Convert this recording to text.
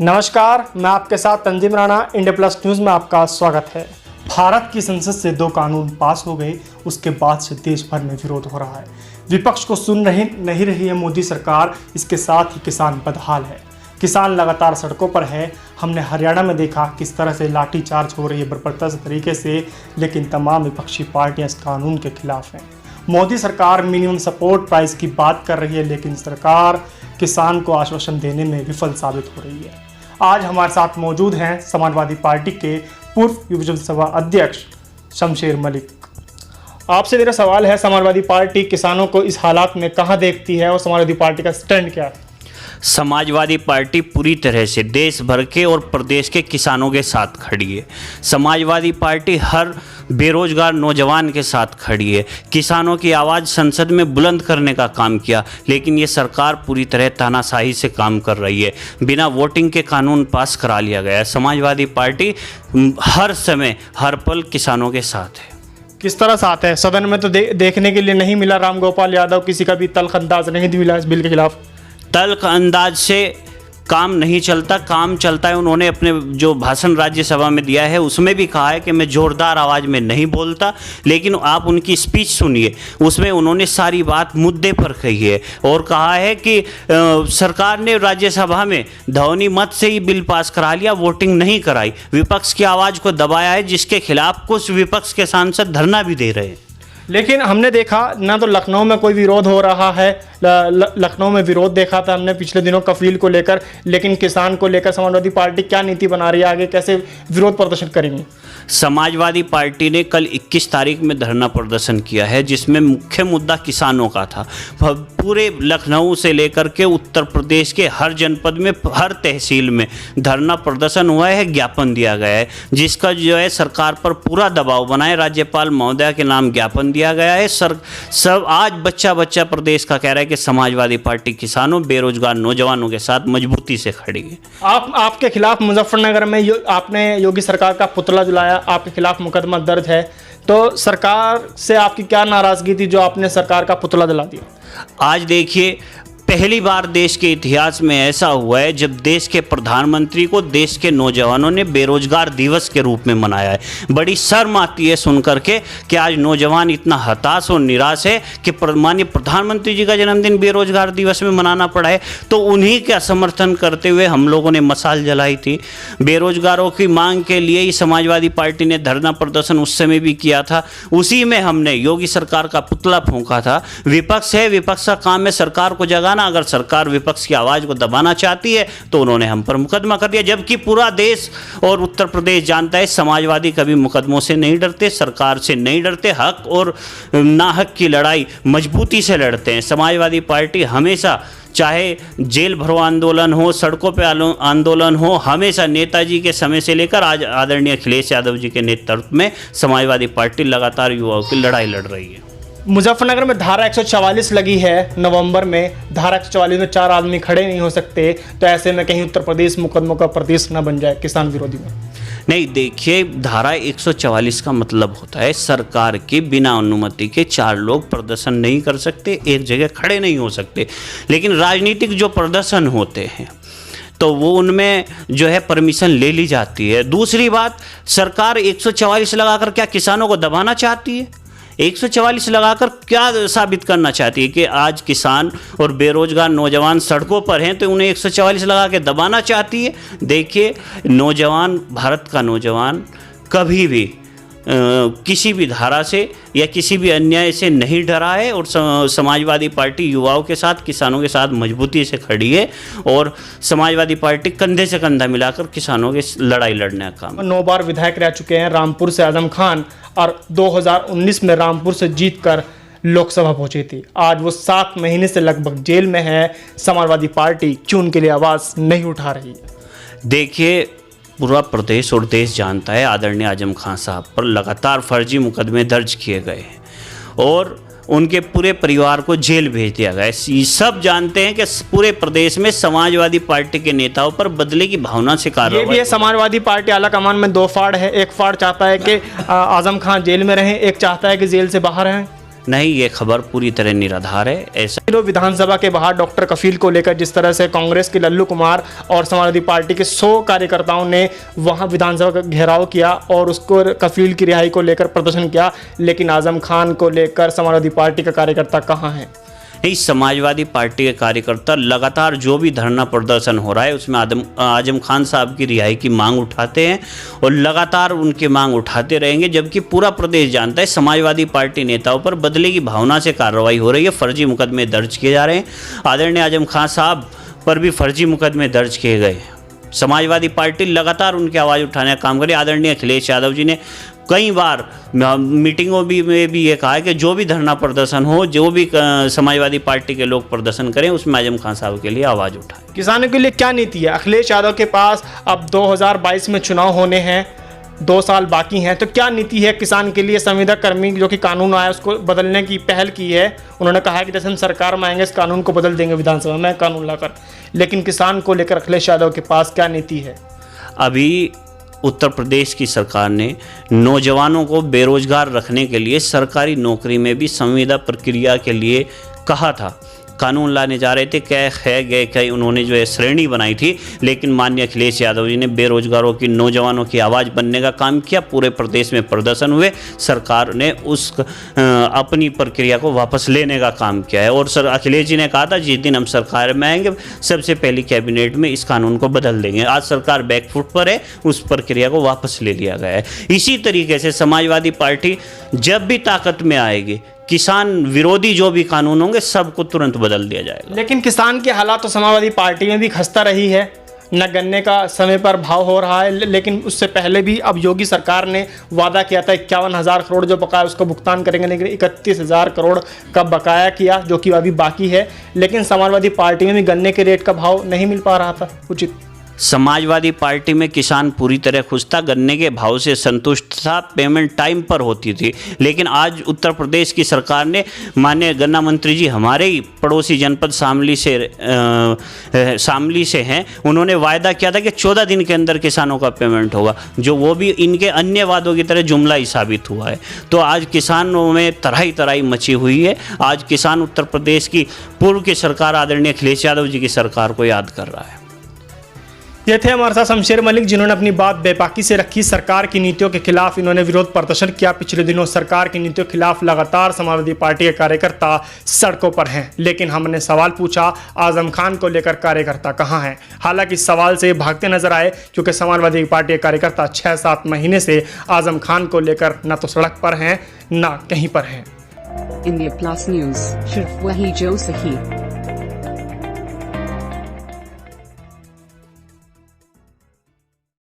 नमस्कार, मैं आपके साथ तंजीम राणा। इंडिया प्लस न्यूज़ में आपका स्वागत है। भारत की संसद से 2 कानून पास हो गए, उसके बाद से देश भर में विरोध हो रहा है। विपक्ष को सुन नहीं रही है मोदी सरकार, इसके साथ ही किसान बदहाल है। किसान लगातार सड़कों पर है। हमने हरियाणा में देखा किस तरह से लाठीचार्ज हो रही है बर्बरता तरीके से, लेकिन तमाम विपक्षी पार्टियां इस कानून के खिलाफ हैं। मोदी सरकार मिनिमम सपोर्ट प्राइस की बात कर रही है, लेकिन सरकार किसान को आश्वासन देने में विफल साबित हो रही है। आज हमारे साथ मौजूद हैं समाजवादी पार्टी के पूर्व युवजन सभा अध्यक्ष शमशेर मलिक। आपसे मेरा सवाल है, समाजवादी पार्टी किसानों को इस हालात में कहां देखती है और समाजवादी पार्टी का स्टैंड क्या है? समाजवादी पार्टी पूरी तरह से देश भर के और प्रदेश के किसानों के साथ खड़ी है। समाजवादी पार्टी हर बेरोजगार नौजवान के साथ खड़ी है। किसानों की आवाज़ संसद में बुलंद करने का काम किया, लेकिन ये सरकार पूरी तरह तानाशाही से काम कर रही है। बिना वोटिंग के कानून पास करा लिया गया है। समाजवादी पार्टी हर समय हर पल किसानों के साथ है। किस तरह साथ है? सदन में तो देखने के लिए नहीं मिला राम गोपाल यादव, किसी का भी तल्ख अंदाज नहीं मिला इस बिल के खिलाफ। तल्ख अंदाज से काम नहीं चलता, काम चलता है। उन्होंने अपने जो भाषण राज्यसभा में दिया है उसमें भी कहा है कि मैं जोरदार आवाज़ में नहीं बोलता, लेकिन आप उनकी स्पीच सुनिए, उसमें उन्होंने सारी बात मुद्दे पर कही है और कहा है कि सरकार ने राज्यसभा में ध्वनि मत से ही बिल पास करा लिया, वोटिंग नहीं कराई, विपक्ष की आवाज़ को दबाया है, जिसके खिलाफ कुछ विपक्ष के सांसद धरना भी दे रहे हैं। लेकिन हमने देखा ना तो लखनऊ में कोई विरोध हो रहा है। लखनऊ में विरोध देखा था हमने पिछले दिनों कफील को लेकर, लेकिन किसान को लेकर समाजवादी पार्टी क्या नीति बना रही है, आगे कैसे विरोध प्रदर्शन करेंगे? समाजवादी पार्टी ने कल 21 तारीख में धरना प्रदर्शन किया है, जिसमें मुख्य मुद्दा किसानों का था। पूरे लखनऊ से लेकर के उत्तर प्रदेश के हर जनपद में, हर तहसील में धरना प्रदर्शन हुआ है, ज्ञापन दिया गया है, जिसका जो है सरकार पर पूरा दबाव बनाए राज्यपाल महोदया के नाम ज्ञापन दिया गया है। सब आज बच्चा प्रदेश का कह रहा है कि समाजवादी पार्टी किसानों, बेरोजगार नौजवानों के साथ मजबूती से खड़ी है। आपके खिलाफ मुजफ्फरनगर में आपने योगी सरकार का पुतला जलाया, आपके खिलाफ मुकदमा दर्ज है, तो सरकार से आपकी क्या नाराजगी थी जो आपने सरकार का पुतला जला दिया? आज देखिए, पहली बार देश के इतिहास में ऐसा हुआ है जब देश के प्रधानमंत्री को देश के नौजवानों ने बेरोजगार दिवस के रूप में मनाया है। बड़ी शर्म आती है सुनकर के कि आज नौजवान इतना हताश और निराश है कि माननीय प्रधानमंत्री जी का जन्मदिन बेरोजगार दिवस में मनाना पड़ा है। तो उन्हीं का समर्थन करते हुए हम लोगों ने मशाल जलाई थी। बेरोजगारों की मांग के लिए ही समाजवादी पार्टी ने धरना प्रदर्शन उस समय भी किया था। उसी में हमने योगी सरकार का पुतला फूंका था। विपक्ष है, विपक्ष का काम है सरकार को जगाना। अगर सरकार विपक्ष की आवाज को दबाना चाहती है तो उन्होंने हम पर मुकदमा कर दिया, जबकि पूरा देश और उत्तर प्रदेश जानता है समाजवादी कभी मुकदमों से नहीं डरते, सरकार से नहीं डरते। हक और नाहक की लड़ाई मजबूती से लड़ते हैं। समाजवादी पार्टी हमेशा, चाहे जेल भरो आंदोलन हो, सड़कों पे आंदोलन हो, हमेशा नेताजी के समय से लेकर आज आदरणीय अखिलेश यादव जी के नेतृत्व में समाजवादी पार्टी लगातार युवाओं की लड़ाई लड़ रही है। मुजफ्फरनगर में धारा 144 लगी है नवंबर में। धारा 144 में 4 आदमी खड़े नहीं हो सकते, तो ऐसे में कहीं उत्तर प्रदेश मुकदमों का प्रदेश न बन जाए किसान विरोधी में। नहीं, देखिए, धारा 144 का मतलब होता है सरकार के बिना अनुमति के 4 लोग प्रदर्शन नहीं कर सकते, एक जगह खड़े नहीं हो सकते। लेकिन राजनीतिक जो प्रदर्शन होते हैं तो वो उनमें जो है परमिशन ले ली जाती है। दूसरी बात, सरकार 144 लगाकर क्या किसानों को दबाना चाहती है? 144 लगाकर क्या साबित करना चाहती है कि आज किसान और बेरोजगार नौजवान सड़कों पर हैं तो उन्हें 144 लगा के दबाना चाहती है? देखिए, नौजवान, भारत का नौजवान कभी भी किसी भी धारा से या किसी भी अन्याय से नहीं डरा है और समाजवादी पार्टी युवाओं के साथ, किसानों के साथ मजबूती से खड़ी है और समाजवादी पार्टी कंधे से कंधा मिलाकर किसानों की लड़ाई लड़ने का काम। 9 बार विधायक रह चुके हैं रामपुर से आजम खान, और 2019 में रामपुर से जीतकर लोकसभा पहुंची थी। आज वो 7 महीने से लगभग जेल में है। समाजवादी पार्टी क्यों उनके लिए आवाज़ नहीं उठा रही है? देखिए, पूरा प्रदेश और देश जानता है आदरणीय आजम खान साहब पर लगातार फर्जी मुकदमे दर्ज किए गए हैं और उनके पूरे परिवार को जेल भेज दिया गया है। सब जानते हैं कि पूरे प्रदेश में समाजवादी पार्टी के नेताओं पर बदले की भावना से कार्रवाई। ये भी है, समाजवादी पार्टी आला कमान में 2 फाड़ है। एक फाड़ चाहता है कि आजम खान जेल में रहें, एक चाहता है कि जेल से बाहर रहें। नहीं, ये खबर पूरी तरह निराधार है। ऐसा विधानसभा के बाहर डॉक्टर कफील को लेकर जिस तरह से कांग्रेस के लल्लू कुमार और समाजवादी पार्टी के 100 कार्यकर्ताओं ने वहां विधानसभा का घेराव किया और उसको कफील की रिहाई को लेकर प्रदर्शन किया, लेकिन आजम खान को लेकर समाजवादी पार्टी का कार्यकर्ता कहां है? इस समाजवादी पार्टी के कार्यकर्ता लगातार जो भी धरना प्रदर्शन हो रहा है उसमें आजम खान साहब की रिहाई की मांग उठाते हैं और लगातार उनकी मांग उठाते रहेंगे, जबकि पूरा प्रदेश जानता है समाजवादी पार्टी नेताओं पर बदले की भावना से कार्रवाई हो रही है, फर्जी मुकदमे दर्ज किए जा रहे हैं। आदरणीय आजम खान साहब पर भी फर्जी मुकदमे दर्ज किए गए। समाजवादी पार्टी लगातार उनकी आवाज़ उठाने का काम करे। आदरणीय अखिलेश यादव जी ने कई बार मीटिंगों में भी ये कहा है कि जो भी धरना प्रदर्शन हो, जो भी समाजवादी पार्टी के लोग प्रदर्शन करें, उसमें आजम खान साहब के लिए आवाज़ उठाएं। किसानों के लिए क्या नीति है? अखिलेश यादव के पास अब 2022 में चुनाव होने हैं, 2 साल बाकी हैं, तो क्या नीति है किसान के लिए? संविदा कर्मी जो कि कानून आया उसको बदलने की पहल की है। उन्होंने कहा है कि जैसे हम सरकार में आएंगे इस कानून को बदल देंगे विधानसभा में कानून लाकर, लेकिन किसान को लेकर अखिलेश यादव के पास क्या नीति है? अभी उत्तर प्रदेश की सरकार ने नौजवानों को बेरोजगार रखने के लिए सरकारी नौकरी में भी संविदा प्रक्रिया के लिए कहा था, कानून लाने जा रहे थे, कई उन्होंने जो है श्रेणी बनाई थी, लेकिन माननीय अखिलेश यादव जी ने बेरोजगारों की, नौजवानों की आवाज़ बनने का काम किया। पूरे प्रदेश में प्रदर्शन हुए, सरकार ने उस अपनी प्रक्रिया को वापस लेने का काम किया है। और सर अखिलेश जी ने कहा था जिस दिन हम सरकार में आएंगे सबसे पहली कैबिनेट में इस कानून को बदल देंगे। आज सरकार बैकफुट पर है, उस प्रक्रिया को वापस ले लिया गया है। इसी तरीके से समाजवादी पार्टी जब भी ताकत में आएगी, किसान विरोधी जो भी कानून होंगे सबको तुरंत बदल दिया जाएगा। लेकिन किसान के हालात तो समाजवादी पार्टी में भी खस्ता रही है, न गन्ने का समय पर भाव हो रहा है, लेकिन उससे पहले भी अब योगी सरकार ने वादा किया था 51,000 करोड़ जो बकाया उसको भुगतान करेंगे, लेकिन 31,000 करोड़ का बकाया किया जो कि अभी बाकी है। लेकिन समाजवादी पार्टी में भी गन्ने के रेट का भाव नहीं मिल पा रहा था उचित। समाजवादी पार्टी में किसान पूरी तरह खुश था, गन्ने के भाव से संतुष्ट था, पेमेंट टाइम पर होती थी। लेकिन आज उत्तर प्रदेश की सरकार ने, माननीय गन्ना मंत्री जी हमारे ही पड़ोसी जनपद शामली से हैं, उन्होंने वायदा किया था कि 14 दिन के अंदर किसानों का पेमेंट होगा, जो वो भी इनके अन्य वादों की तरह जुमला ही साबित हुआ है। तो आज किसानों में तराई तराई मची हुई है। आज किसान उत्तर प्रदेश की पूर्व की सरकार आदरणीय अखिलेश यादव जी की सरकार को याद कर रहा है। ये थे हमारे साथ शमशेर मलिक, जिन्होंने अपनी बात बेबाकी से रखी। सरकार की नीतियों के खिलाफ इन्होंने विरोध प्रदर्शन किया। पिछले दिनों सरकार की नीतियों के खिलाफ लगातार समाजवादी पार्टी के कार्यकर्ता सड़कों पर हैं, लेकिन हमने सवाल पूछा आजम खान को लेकर कार्यकर्ता कहां हैं। हालांकि इस सवाल से भागते नजर आए, क्योंकि समाजवादी पार्टी के कार्यकर्ता 6-7 महीने से आजम खान को लेकर न तो सड़क पर हैं न कहीं पर हैं। इंडिया प्लस न्यूज, सिर्फ वही जो सही।